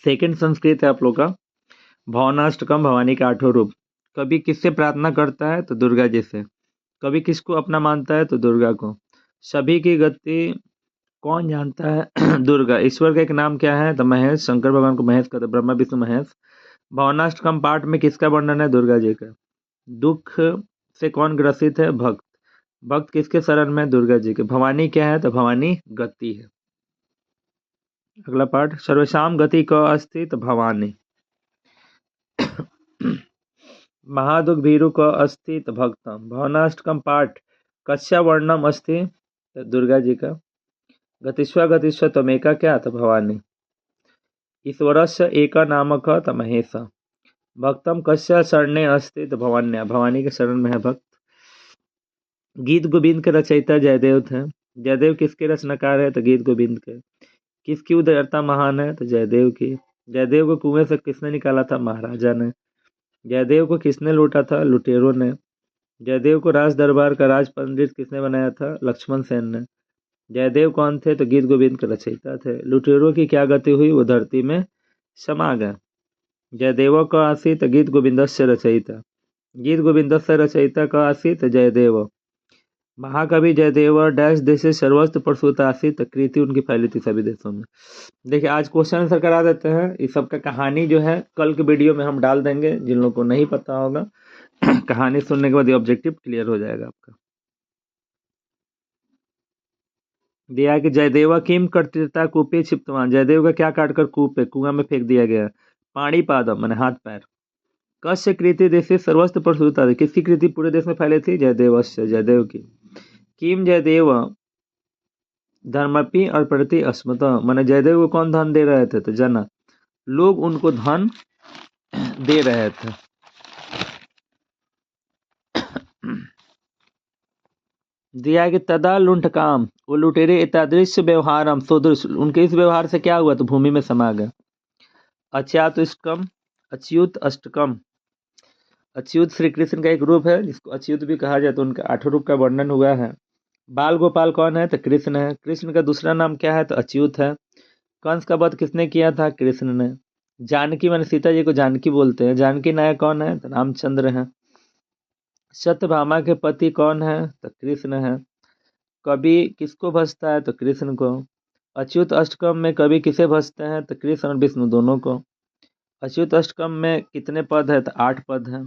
Second Sanskrit है आप लोग का भावनाष्टकम, भवानी के 8 रूप। कभी किससे प्रार्थना करता है तो दुर्गा जी से। कभी किसको अपना मानता है तो दुर्गा को। सभी की गति कौन जानता है दुर्गा। ईश्वर का एक नाम क्या है तो महेश। शंकर भगवान को महेश कहते हैं, ब्रह्मा विष्णु महेश। भावनाष्टकम पाठ में किसका वर्णन है दुर्गा जी का। दुख से कौन ग्रसित है भक्त। भक्त किसके शरण में दुर्गा जी के। भवानी क्या है तो भवानी गति है। अगला पाठ सर्वशाम गति क अस्ति तो भवानी। महादुख भीरु क अस्ति तो भक्तम। भावनाष्टकम पाठ कस्या वर्णम अस्ति तो दुर्गा जी का। गतिस्व तमेका क्या तो भवानी। ईश्वरस्य एका नामक तो महेश। भक्तम कस्य शरणे अस्ति तो भवान्या। भवानी के शरण में है भक्त। गीत गोविंद के रचयिता जयदेव थे। जयदेव किसके रचनाकार है तो गीत गोविंद के। किसकी उदारता महान है तो जयदेव की। जयदेव को कुएं से किसने निकाला था महाराजा ने। जयदेव को किसने लूटा था लुटेरों ने। जयदेव को राज दरबार का राज पंडित किसने बनाया था लक्ष्मण सेन ने। जयदेव कौन थे तो गीत गोविंद के रचयिता थे। लुटेरों की क्या गति हुई वो धरती में समा गए। जयदेव का आसीत गीत गोविंदस्य रचयिता। गीत गोविंदस्य रचयिता का आसीत जयदेव। महाकवि जयदेव डैश देशे सर्वस्त्र प्रसूत आसीत कृति उनकी फैली थी सभी देशों में। देखिए आज क्वेश्चन आंसर करा देते हैं। इस सब का कहानी जो है कल के वीडियो में हम डाल देंगे। जिन लोगों को नहीं पता होगा कहानी सुनने के बाद ये ऑब्जेक्टिव क्लियर हो जाएगा आपका। दिया है कि जयदेव किम कर्तृता कूपे क्षिप्तवान। जयदेव का क्या काटकर कूप कुआं में फेंक दिया गया। पाणी पादम मैंने हाथ पैर। कस्य कृति देश सर्वस्त्र प्रसूता। किसकी कृति पूरे देश में फैली थी जयदेवस्य जयदेव की। किम जयदेव धर्मपि और प्रति अस्मत। मैंने जयदेव को कौन धन दे रहे थे तो जनक। लोग उनको धन दे रहे थे। दिया है कि तदा लुंठ काम वो लुटेरे एतादृश व्यवहारम सुदृश। उनके इस व्यवहार से क्या हुआ तो भूमि में समा गए। अच्युतम अच्युत अष्टकम। अच्युत श्री कृष्ण का एक रूप है जिसको अच्युत भी कहा जाए तो उनका 8 रूप का वर्णन हुआ है। बाल गोपाल कौन है तो कृष्ण है। कृष्ण का दूसरा नाम क्या है तो अच्युत है। कंस का वध किसने किया था कृष्ण ने। जानकी मैंने सीता जी को जानकी बोलते हैं। जानकी नायक कौन है तो रामचंद्र है। सत्यभामा के पति कौन है तो कृष्ण है। कवि किसको भजता है तो कृष्ण को। अच्युत अष्टकम में कवि किसे भजते हैं तो कृष्ण और विष्णु दोनों को। अच्युत अष्टकम में कितने पद है तो 8 पद है।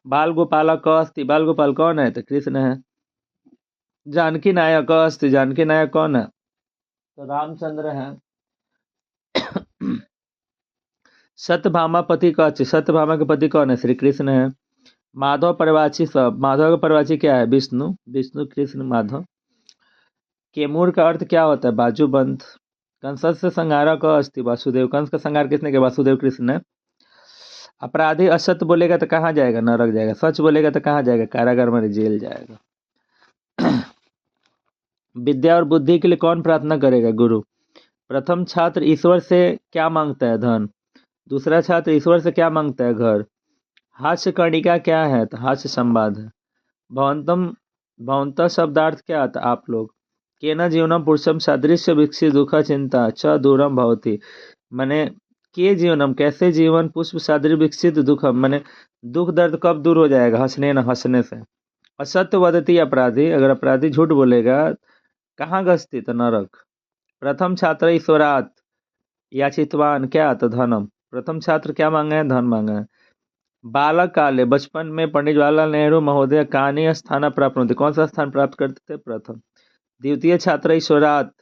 बाल गोपाल क अस्ति। बाल गोपाल कौन है तो कृष्ण है। जानकी नायक अस्ति। जानकी नायक कौन है तो रामचंद्र है। सत्यभामा पति का। सत्यभामा के पति कौन है श्री कृष्ण है। माधव परवाची सब। माधव का परवाची क्या है विष्णु। विष्णु कृष्ण माधव। केमूर का अर्थ क्या होता है बाजूबंद। कंस से संहारा का अस्ति वासुदेव। कंस का संहार किसने किया वासुदेव कृष्ण ने। अपराधी असत्य बोलेगा तो कहाँ जाएगा नरक जाएगा। सच बोलेगा तो कहाँ जाएगा कारागार में जेल जाएगा। विद्या और बुद्धि के लिए कौन प्रार्थना करेगा गुरु। प्रथम छात्र ईश्वर से क्या मांगता है धन। दूसरा छात्र ईश्वर से क्या मांगता है घर। हास्य कर्णिका क्या है तो हास्य संवाद है। भवंतम भवंत शब्दार्थ क्या आता आप लोग। केना जीवनम पुरुषम सादृश्य विकसित दुख चिंता च दूरम भवती। मैंने के जीवनम कैसे जीवन पुष्प सादृश्य विकसित दुखम मैंने दुख दर्द कब दूर हो जाएगा हंसने न हंसने से। असत्य वदती अपराधी। अगर अपराधी झूठ बोलेगा कहाँ गस्ती तो नरक। प्रथम छात्र ईश्वरात याचितवान क्या तो धनम। प्रथम छात्र क्या मांगे हैं धन मांगा है। बालक काले बचपन में पंडित जवाहरलाल नेहरू महोदय कानी स्थान प्राप्त होते। कौन सा स्थान प्राप्त करते थे प्रथम। द्वितीय छात्र ईश्वरात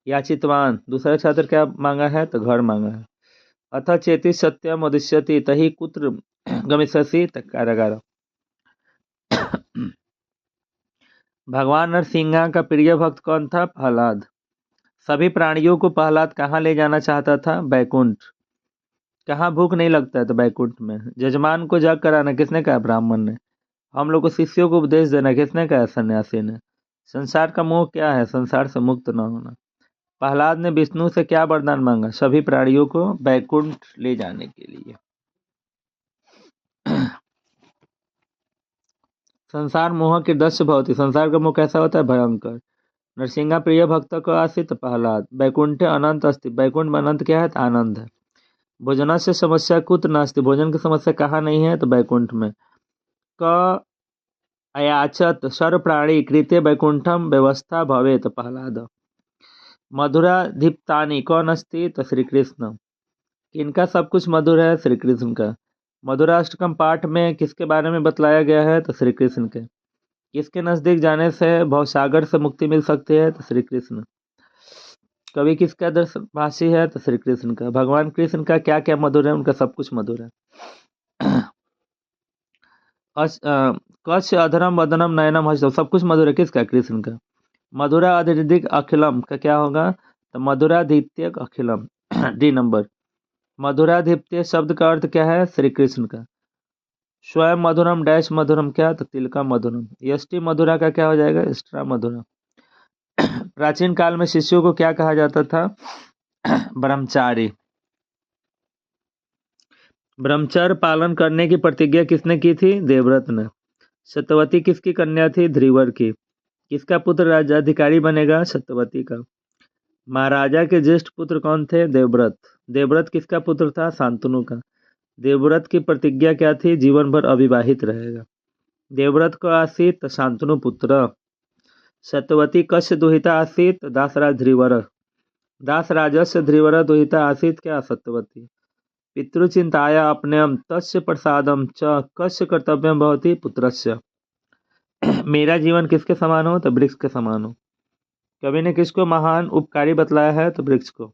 याचितवान। दूसरा छात्र क्या मांगा है तो घर मांगा है। अथ चेति सत्यम उदिश्यति तही कुत्र गमिष्यसि कारागार। भगवान नरसिंहा का प्रिय भक्त कौन था प्रहलाद। सभी प्राणियों को प्रहलाद कहाँ ले जाना चाहता था बैकुंठ। कहाँ भूख नहीं लगता है तो बैकुंठ में। जजमान को जग कराना किसने कहा ब्राह्मण ने। हम लोग को शिष्यों को उपदेश देना किसने कहा सन्यासी ने। संसार का मोह क्या है संसार से मुक्त न होना। प्रहलाद ने विष्णु से क्या वरदान मांगा सभी प्राणियों को बैकुंठ ले जाने के लिए। संसार मोह के दस्य भवती। संसार का मोह कैसा होता है भयंकर। नरसिंहा प्रिय भक्त को आसित प्रहलाद। बैकुंठ अनंत अस्ति। बैकुंठ में अनंत क्या है तो आनंद है। भोजनस्य समस्या कुत्र नास्ति, भोजन की समस्या कहाँ नहीं है, तो बैकुंठ में। क अयाचत सर्वप्राणी कृते वैकुंठम व्यवस्था भवेत, प्रहलाद। मधुराधिपतानि कौन अस्ति, तो श्री कृष्ण। किनका सब कुछ मधुर है, श्री कृष्ण का। मधुराष्टकम पाठ में किसके बारे में बतलाया गया है, तो श्री कृष्ण के। किसके नजदीक जाने से भवसागर से मुक्ति मिल सकती है, तो श्री कृष्ण। कवि किसका दर्शभाषी है, तो श्री कृष्ण का। भगवान कृष्ण का क्या क्या मधुर है, उनका सब कुछ मधुर है। कच्छ अधरम वदनम नयनम हस्तम, सब कुछ मधुर है किसका, कृष्ण का। मधुरा अधिक अखिलम का क्या होगा, तो मधुराधित्य अखिलम। D number. मधुराधित्य शब्द का अर्थ क्या है, श्री कृष्ण का। स्वयं मधुरम डैश मधुरम क्या, तो तिलका मधुरम। यष्टि मधुरा का क्या हो जाएगा, स्ट्रा मधुरा। प्राचीन काल में शिष्यों को क्या कहा जाता था, ब्रह्मचारी। ब्रह्मचर्य पालन करने की प्रतिज्ञा किसने की थी, देवव्रत ने। सत्यवती किसकी कन्या थी, ध्रुवर की। किसका पुत्र राज्याधिकारी बनेगा, सत्यवती का। महाराजा के ज्येष्ठ पुत्र कौन थे, देवव्रत। देवव्रत किसका पुत्र था, शांतनु का। देवव्रत की प्रतिज्ञा क्या थी, जीवन भर अविवाहित रहेगा। देवव्रत को आसीत शांतनु पुत्र। सत्यवती कस्य दुहिता आसीत, दासराज ध्रुवर। दासराजस्य ध्रुवर दुहिता आसीत क्या, सत्यवती। पितृचिंताया अपने तस्य प्रसादम च कस्य कर्तव्यम भवति, पुत्रस्य। मेरा जीवन किसके समान हो, तो वृक्ष के समान हो। कवि ने किसको महान उपकारी बतलाया है, तो वृक्ष को।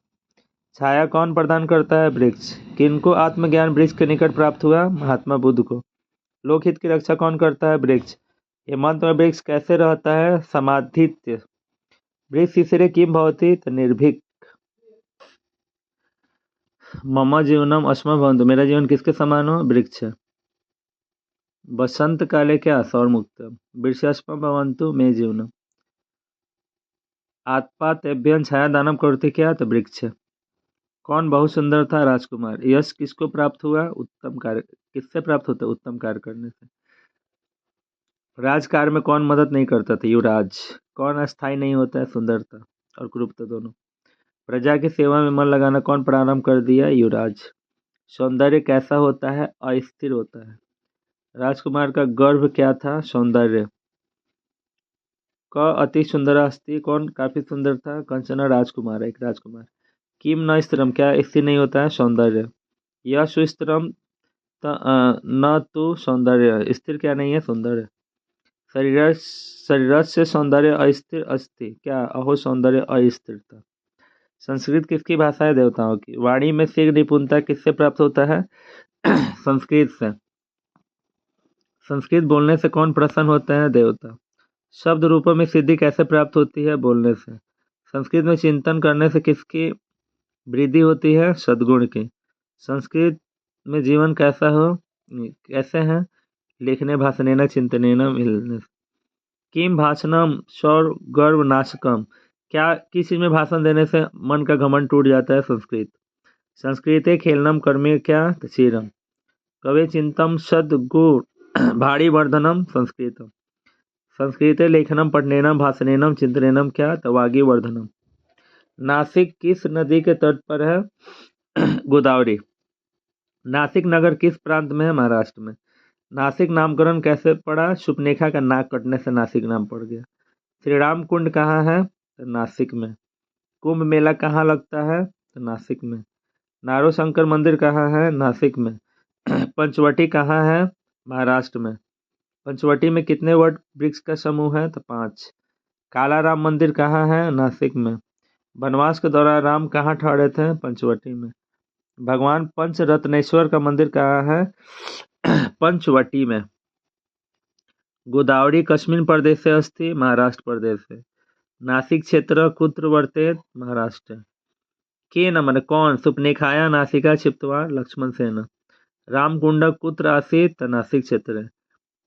छाया कौन प्रदान करता है, वृक्ष। किनको आत्मज्ञान वृक्ष के निकट प्राप्त हुआ, महात्मा बुद्ध को। लोकहित की रक्षा कौन करता है, वृक्ष। हेमंत में वृक्ष कैसे रहता है, समाधित्य। वृक्ष शिशिरे किम भवति, तो निर्भीक। मम जीवनम अस्म भवन्तु, मेरा जीवन किसके समान हो, वृक्ष। बसंत काले क्या, सौरमुक्त। वृक्षस्म भवन्तु मे जीवनम। आत्पातेभ्यं छाया दानम करती क्या, तो वृक्ष। कौन बहुत सुंदर था, राजकुमार। यश किसको प्राप्त हुआ, उत्तम कार्य। किससे प्राप्त होता है, उत्तम कार्य करने से। राजकार्य में कौन मदद नहीं करता था, युवराज। कौन अस्थायी नहीं होता है, सुंदरता और क्रूरता दोनों। प्रजा की सेवा में मन लगाना कौन प्रारंभ कर दिया, युवराज। सौंदर्य कैसा होता है, अस्थिर होता है। राजकुमार का गर्भ क्या था, सौंदर्य। क अति सुंदर अस्ति, कौन काफी सुंदर था, कंचना राजकुमार, एक राजकुमार। किम न स्थिरम, क्या स्थिर नहीं होता है, सौंदर्य। यह सुस्थिरम न तो सौंदर्य, स्थिर क्या नहीं है, सौंदर्य। शरीर से सौंदर्य अस्थिर अस्ति क्या, अहो सौंदर्य अस्थिरता। संस्कृत किसकी भाषा है, देवताओं की। वाणी में शीघ्र निपुणता किससे प्राप्त होता है, संस्कृत से। संस्कृत बोलने से कौन प्रसन्न होता है, देवता। शब्द रूपों में सिद्धि कैसे प्राप्त होती है, बोलने से। संस्कृत में चिंतन करने से किसकी वृद्धि होती है, सद्गुण की। संस्कृत में जीवन कैसा हो, कैसे है, लिखने भाषणेन चिंतनेन मिलने। किम भाषणम शौर गर्व नाशकम, क्या किस चीज में भाषण देने से मन का घमंड टूट जाता है, संस्कृत। संस्कृते खेलनम कर्मे क्या, चीरम। कवे चिंतम सद्गुण भारी वर्धनम, संस्कृतम। संस्कृते लेखनम पठनेनम भाषणेनम चिंतनेनम क्या, तवागी वर्धनम। नासिक किस नदी के तट पर है, गोदावरी। नासिक नगर किस प्रांत में है, महाराष्ट्र में। नासिक नामकरण कैसे पड़ा, शुपनेखा का नाक कटने से नासिक नाम पड़ गया। श्री राम कुंड कहाँ है, तो नासिक में। कुंभ मेला कहाँ लगता है, तो नासिक में। नारो शंकर मंदिर कहाँ है, नासिक में। पंचवटी कहाँ है, महाराष्ट्र में। पंचवटी में कितने वट वृक्ष का समूह है, तो 5। काला राम मंदिर कहाँ है, नासिक में। वनवास के दौरान राम कहाँ ठहरे थे, पंचवटी में। भगवान पंच रत्नेश्वर का मंदिर कहाँ है, पंचवटी में। गोदावरी कस्मिन् प्रदेशे अस्ति, महाराष्ट्र प्रदेश से। नासिक क्षेत्र कुत्र वर्तेत, महाराष्ट्र। के न मन कौन, सुपनेखाया नासिका क्षिप्तवान, लक्ष्मण सेन। रामकुंड कुत्र आसीत्, नासिक क्षेत्र।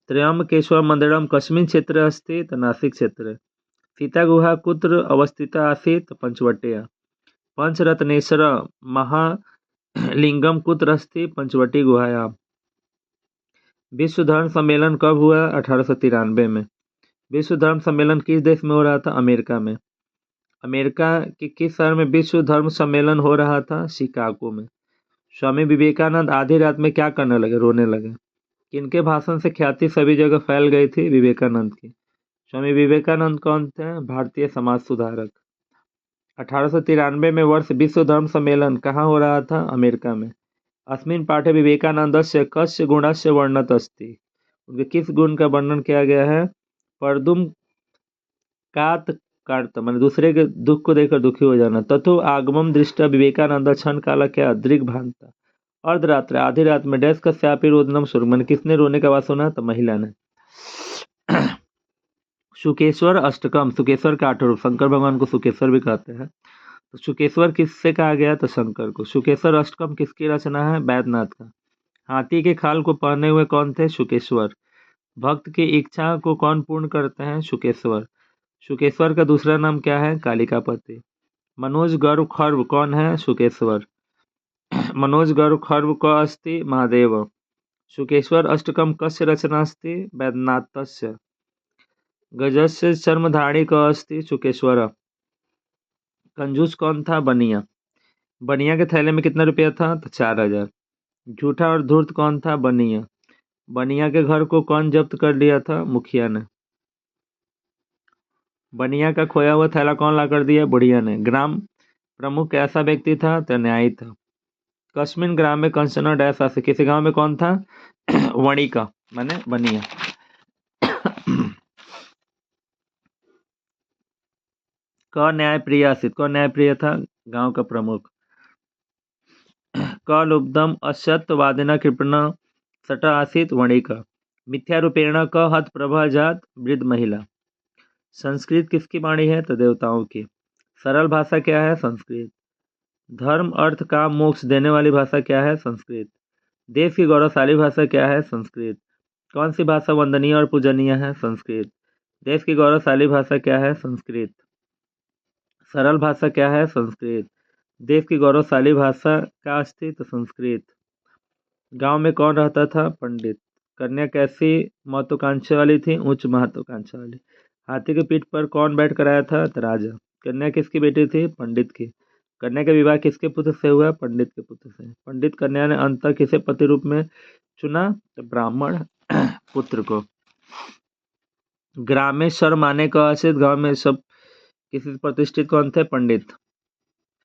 त्र्यंबकेश्वर मंदिरम कस्मिन् क्षेत्रे अस्ति, नासिक क्षेत्रे। सीता गुहा कुत्र अवस्थिता आसीत्, पंचवटी। पंचरत्नेश्वर महालिंगम कुत्र अस्ति, पंचवटी गुहायाम। विश्व धर्म सम्मेलन कब हुआ, 1893 में। विश्व धर्म सम्मेलन किस देश में हो रहा था, अमेरिका में। अमेरिका के किस शहर में विश्व धर्म सम्मेलन हो रहा था, शिकागो में। स्वामी विवेकानंद आधी रात में क्या करने लगे? रोने लगे। किनके भाषण से ख्याति सभी जगह फैल गई थी? विवेकानंद की। स्वामी विवेकानंद कौन थे? भारतीय समाज सुधारक। 1893 में वर्ष विश्व धर्म सम्मेलन कहाँ हो रहा था? अमेरिका में। अस्मिन् पाठे विवेकानंदस्य कस्य गुणस्य वर्णत अस्ति? उनके किस गुण का वर्णन किया गया है? परदुम कात कार्त, मैंने दूसरे के दुख को देखकर दुखी हो जाना। तथो आगमम दृष्टा विवेकानंद क्षण काला क्या दृग भानता। अर्धरात्र, आधी रात में डैश कस्यापि रोदनम शुरू, मैंने किसने रोने का आवाज सुना? तो महिला ने। शुकेश्वर अष्टकम, शुकेश्वर का 8 रूप, शंकर भगवान को शुकेश्वर भी कहते हैं। तो शुकेश्वर किससे कहा गया? तो शंकर को। शुकेश्वर अष्टकम किसकी रचना है? वैद्यनाथ का। हाथी के खाल को पहने हुए कौन थे? शुकेश्वर। भक्त की इच्छा को कौन पूर्ण करते हैं? शुकेश्वर। शुकेश्वर का दूसरा नाम क्या है? कालिकापति। मनोज गर्व खर्व कौन है? शुकेश्वर। मनोज गर्व खर्व क अस्ति? महादेव। शुकेश्वर अष्टकम कस्य रचना अस्ति? वैद्यनाथस्य। गजस्य चर्मधारी क अस्ति? शुकेश्वर। कंजूस कौन था? बनिया। बनिया के थैले में कितना रुपया था? तो 4000। झूठा और धूर्त कौन था? बनिया। बनिया के घर को कौन जब्त कर लिया था? मुखिया ने। बनिया का खोया हुआ थैला कौन ला कर दिया? बुढ़िया ने। ग्राम प्रमुख ऐसा व्यक्ति था? तो न्यायी था। कस्मिन ग्राम में कंचना डैश आसे, किसी गांव में कौन था? वणिका, माने बनिया। क न्यायप्रिय आसित, कौन न्यायप्रिय था? गांव का प्रमुख। क लुब्धम असत्यवादिना कृपण सट आसित? वणिका। मिथ्या रूपेण क हत प्रभा जात? वृद्ध महिला। संस्कृत किसकी वाणी है? तो देवताओं की। सरल भाषा क्या है? संस्कृत। धर्म अर्थ काम मोक्ष देने वाली भाषा क्या है? संस्कृत। देश की गौरवशाली भाषा क्या है? संस्कृत। कौन सी भाषा वंदनीय और पूजनीय है? संस्कृत। देश की गौरवशाली भाषा क्या है? संस्कृत। सरल भाषा क्या है? संस्कृत। देश की गौरवशाली भाषा का अस्तित्व? संस्कृत। गांव में कौन रहता था? पंडित। कन्या कैसी महत्वाकांक्षा वाली थी? उच्च महत्वाकांक्षा वाली। हाथी के पीठ पर कौन बैठ कर आया था? तो राजा। कन्या किसकी बेटी थी? पंडित की। कन्या का विवाह किसके पुत्र से हुआ? पंडित के पुत्र से। पंडित कन्या ने अंत किसे पति रूप में चुना? तो ब्राह्मण पुत्र को। ग्रामेश्वर माने का आसित, गांव में सब किसी प्रतिष्ठित कौन थे? पंडित।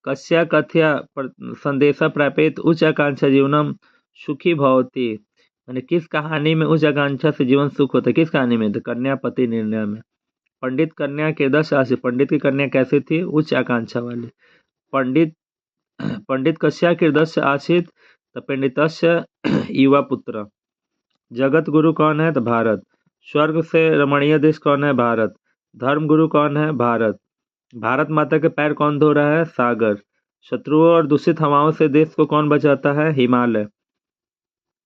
कस्या कथया संदेशा प्रापित उच्च आकांक्षा जीवनम सुखी भवती, माने किस कहानी में उच्च आकांक्षा से जीवन सुख होता है? किस कहानी में? तो कन्या पति निर्णय में। पंडित कन्या के 10 राशि, पंडित की कन्या कैसी थी? उच्च आकांक्षा वाली। पंडित कस्या कृदस्य आसित? तो पंडितस्य युवा पुत्र। जगत गुरु कौन है? तो भारत। स्वर्ग से रमणीय देश कौन है? भारत। धर्म गुरु कौन है? भारत। भारत माता के पैर कौन धो रहा है? सागर। शत्रुओं और दूषित हवाओं से देश को कौन बचाता है? हिमालय।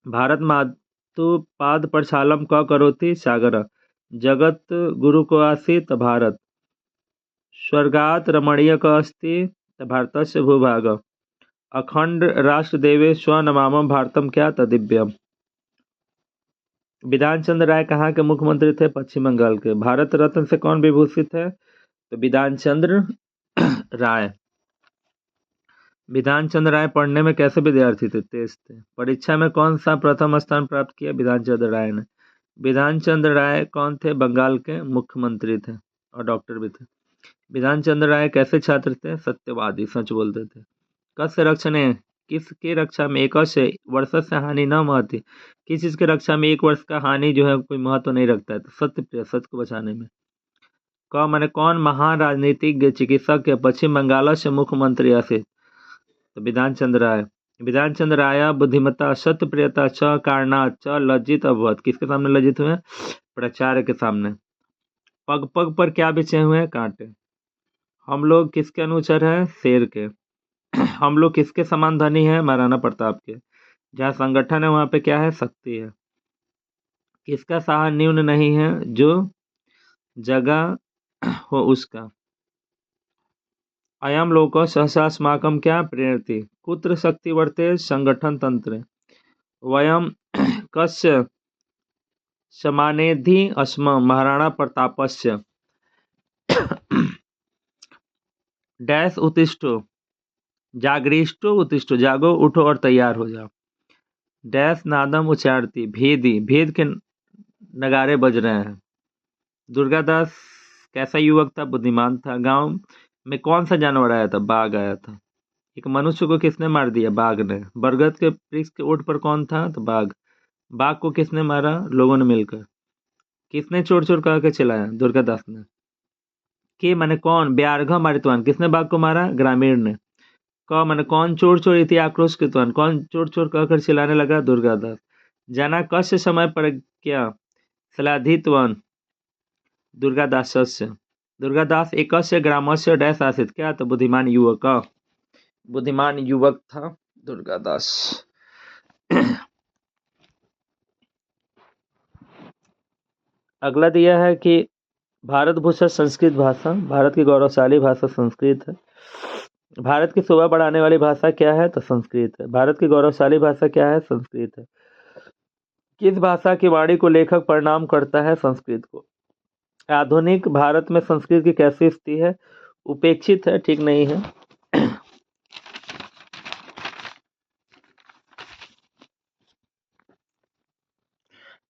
भारत मातु पाद प्रक्षालम क करोति? सागर। जगत गुरु को आसीत? भारत। स्वर्गात रमणीय क अस्ति? भारतस्य भूभाग। अखंड राष्ट्र देवे स्वनमामम भारतम क्या? दिव्यम। विधान चंद्र राय कहाँ के मुख्यमंत्री थे? पश्चिम बंगाल के। भारत रत्न से कौन विभूषित है? तो विधान चंद्र राय। विधान चंद्र राय पढ़ने में कैसे विद्यार्थी थे? तेज थे। परीक्षा में कौन सा प्रथम स्थान प्राप्त किया? विधान चंद्र राय ने। विधान चंद्र राय कौन थे? बंगाल के मुख्यमंत्री थे और डॉक्टर भी थे। विधान चंद्र राय कैसे छात्र थे? सत्यवादी, सच बोलते थे। कस्य रक्षणे, किसकी रक्षा में? एक से वर्ष से हानि न महती, किस चीज की रक्षा में 1 वर्ष का हानि जो है कोई महत्व नहीं रखता है? तो सत्य प्रिय, सत्य को बचाने में। माने कौन महान राजनीतिज्ञ चिकित्सक के पश्चिम बंगाल से मुख्यमंत्री ऐसे? तो विधान चंद्र राय। विधान चंद्र राय बुद्धिमत्ता सत्य प्रियता च कारणात् च लज्जित अभवत, किसके सामने लज्जित हुए? प्राचार्य के सामने। पग पग पर क्या बिछे हुए हैं? कांटे। हम लोग किसके अनुचर हैं? शेर के। हम लोग किसके समान धनी है? महाराणा प्रताप के। जहाँ संगठन है वहां पे क्या है? शक्ति है। किसका सहा न्यून नहीं है? जो जगह हो उसका। अयम लोको सहसास्माकम क्या? प्रेरति। कुत्र शक्ति वर्ते? संगठन तंत्र। वयम कस्य समानेधि अस्म? महाराणा प्रतापस्य। डैश उत्तिष्ठो, जागरिष्टो उत्तिष्ठो, जागो उठो और तैयार हो जाओ। डैश नादम उच्चारती, भेदी, भेद के नगारे बज रहे हैं। दुर्गादास कैसा युवक था? बुद्धिमान था। गांव में कौन सा जानवर आया था? बाघ आया था। एक मनुष्य को किसने मार दिया? बाघ ने। बरगद के वृक्ष के ओट पर कौन था? तो बाघ। बाघ को किसने मारा? लोगों ने मिलकर। किसने चोर चोर कह के चिल्लाया? दुर्गादास ने। के माने कौन? ब्यारघ मारितवान, किसने बाघ को मारा? ग्रामीण ने। क माने कौन? चोर चोर इति आक्रोश कृतवान, कौन चोर चोर कहकर चिल्लाने लगा? दुर्गादास। जाना कस्य समय पर क्या? सलाधितवन, दुर्गादासस्य। दुर्गादास एकस्य ग्रामस्य डैश आसित, क्या? तो बुद्धिमान युवक। बुद्धिमान युवक था दुर्गादास। अगला दिया है कि भारत भूषण संस्कृत भाषा, भारत की गौरवशाली भाषा संस्कृत है। भारत की शोभा बढ़ाने वाली भाषा क्या है? तो संस्कृत है। भारत की गौरवशाली भाषा क्या है? संस्कृत है। किस भाषा की वाणी को लेखक प्रणाम करता है? संस्कृत को। आधुनिक भारत में संस्कृत की कैसी स्थिति है? उपेक्षित है, ठीक नहीं है।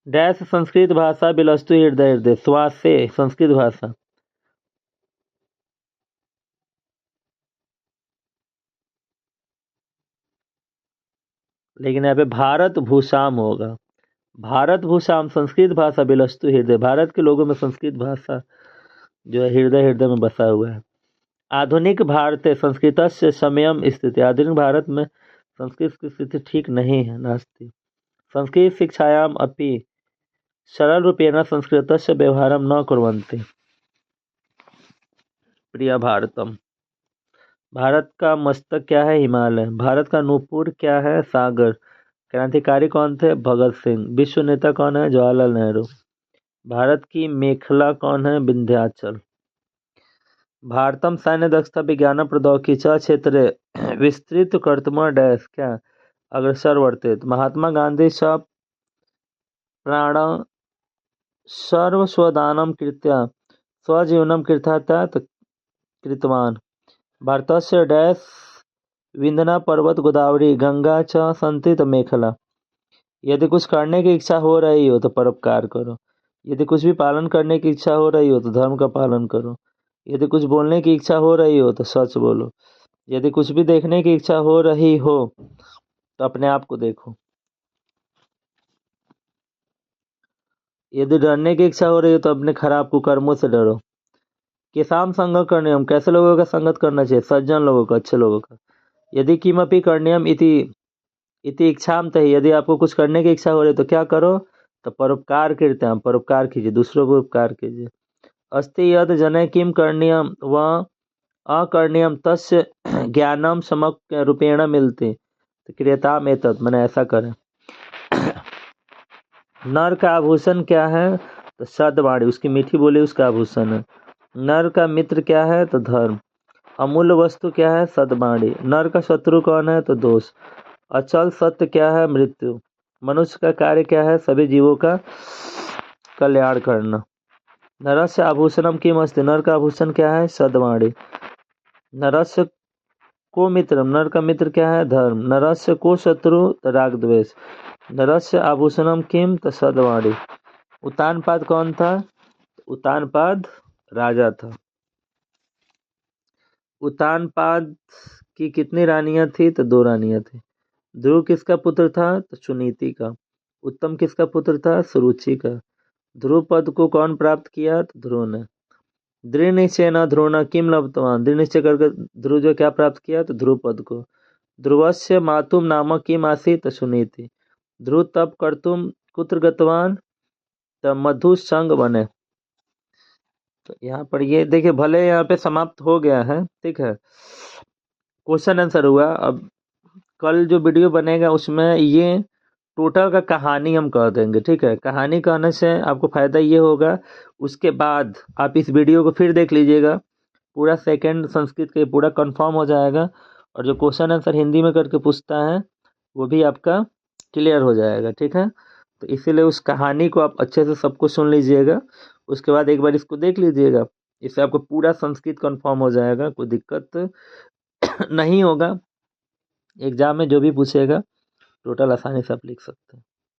डैश संस्कृत भाषा बिलस्तु हृदय हृदय, श्वास से संस्कृत भाषा। लेकिन यहाँ पे भारत भूषाम होगा। भारत भूषाम संस्कृत भाषा बिलस्तु हृदय, भारत के लोगों में संस्कृत भाषा जो है हृदय हृदय में बसा हुआ है। आधुनिक भारत संस्कृत से समयम स्थिति, आधुनिक भारत में संस्कृत की स्थिति ठीक नहीं है, नास्ति। संस्कृत शिक्षायाम अपि सरल रूपेण संस्कृतस्य व्यवहारम न कुर्वन्ति। प्रिय भारतम। भारत का मस्तक क्या है? हिमालय। भारत का नूपुर क्या है? सागर। क्रांतिकारी कौन थे? भगत सिंह। विश्व नेता कौन है? जवाहरलाल नेहरू। भारत की मेखला कौन है? विंध्याचल। भारतम सैन्य दक्षता विज्ञान प्रौद्योगिकी क्षेत्र विस्तृत कर्तुम डैश, क्या? अग्रसर वर्तित। महात्मा गांधी स प्राण सर्वस्वदानं कृत्या स्वजीवनं कृतार्थात् कृतवान्। भारतस्य डैश विंध्य पर्वत गोदावरी गंगा च सन्ति मेखला। यदि कुछ करने की इच्छा हो रही हो तो परोपकार करो। यदि कुछ भी पालन करने की इच्छा हो रही हो तो धर्म का पालन करो। यदि कुछ बोलने की इच्छा हो रही हो तो सच बोलो। यदि कुछ भी देखने की इच्छा हो रही हो तो अपने आप को देखो। यदि डरने की इच्छा हो रही हो तो अपने खराब कुकर्मों से डरो। किसाम संग करनियम, कैसे लोगों का संगत करना चाहिए? सज्जन लोगों का, अच्छे लोगों का। यदि किमपि करनियम इति इच्छाम तहि, यदि आपको कुछ करने की इच्छा हो रही है तो क्या करो? तो परोपकार करते हैं, परोपकार कीजिए, दूसरों को उपकार कीजिए। अस्ति यद जने किम करनियम व अकर्णियम तस्य ज्ञानम समक रूपेण मिलते, तो क्रियताम एतत्, मैंने ऐसा करें। नर का आभूषण क्या है? तो सद्वाणी, उसकी मीठी बोली उसका आभूषण है। नर का मित्र क्या है? तो धर्म। अमूल्य वस्तु क्या है? सद्वाणी। नर का शत्रु कौन है? तो दोष। अचल सत्य क्या है? मृत्यु। मनुष्य का कार्य क्या है? सभी जीवों का कल्याण करना। नरस्य आभूषणम किम अस्ति, नर का आभूषण क्या है? सद्वाणी। नरस्य को मित्रम, नर का मित्र क्या है? धर्म। नरस्य को शत्रु? तो राग द्वेष। नरस्य आभूषणम किम? तो सद्वाणी। उतानपाद कौन था? उतानपाद राजा था। उतानपाद की कितनी रानियां थी? तो 2 रानियां थी। ध्रुव किसका पुत्र था? तो सुनीति का। उत्तम किसका पुत्र था? सुरुचि का। ध्रुव पद को कौन प्राप्त किया? तो ध्रुव ने। दृढ़ निश्चय न ध्रुव किम लब्धवान, दृढ़ निश्चय करके ध्रुव जो क्या प्राप्त किया? तो ध्रुव पद को। ध्रुवस्य मातुम नाम किम आसीत्? सुनीति। ध्रुव तप कर्तुम कुत्र गतवान? तो मधु संग बने। तो यहाँ पर ये देखिए, भले यहाँ पे समाप्त हो गया है, ठीक है, क्वेश्चन आंसर हुआ। अब कल जो वीडियो बनेगा उसमें ये टोटल का कहानी हम कह देंगे, ठीक है। कहानी कहने से आपको फ़ायदा ये होगा, उसके बाद आप इस वीडियो को फिर देख लीजिएगा, पूरा सेकंड संस्कृत का पूरा कंफर्म हो जाएगा, और जो क्वेश्चन आंसर हिंदी में करके पूछता है वो भी आपका क्लियर हो जाएगा, ठीक है। तो इसीलिए उस कहानी को आप अच्छे से सबको सुन लीजिएगा, उसके बाद एक बार इसको देख लीजिएगा, इससे आपको पूरा संस्कृत कंफर्म हो जाएगा, कोई दिक्कत नहीं होगा। एग्जाम में जो भी पूछेगा टोटल आसानी से आप लिख सकते हैं।